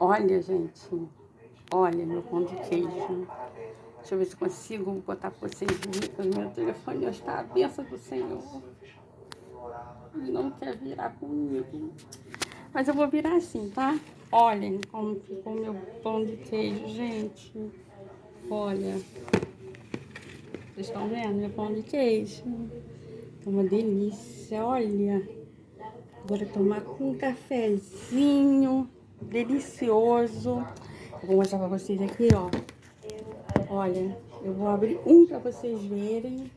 Olha, gente, olha meu pão de queijo. Deixa eu ver se consigo botar pra vocês verem, porque o meu telefone hoje tá a benção do Senhor. Ele não quer virar comigo. Mas eu vou virar assim, tá? Olhem como ficou meu pão de queijo, gente. Olha. Vocês estão vendo meu pão de queijo? Tá uma delícia, olha. Agora tomar com um cafezinho delicioso. Eu vou mostrar pra vocês aqui, ó. Olha, eu vou abrir um pra vocês verem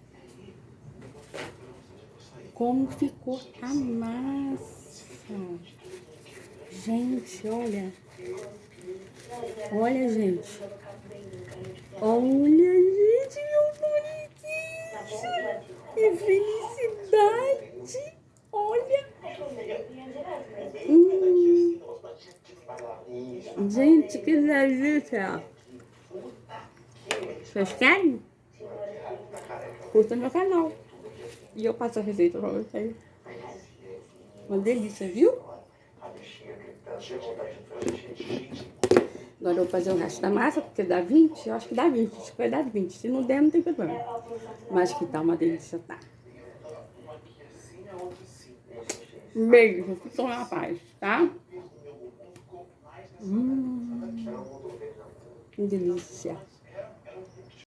como ficou a massa. Gente, olha. Olha, gente. Olha, gente, meu bonitinho. Que felicidade. Olha. Gente, que delícia. Vocês querem? Curta meu canal. E eu passo a receita pra vocês. Uma delícia, viu? Agora eu vou fazer o resto da massa, porque dá 20. Eu acho que dá 20. Acho que vai dar 20. Se não der, não tem problema. Mas que tá uma delícia, tá? Beijo. Fiquem na paz, tá? Que delícia.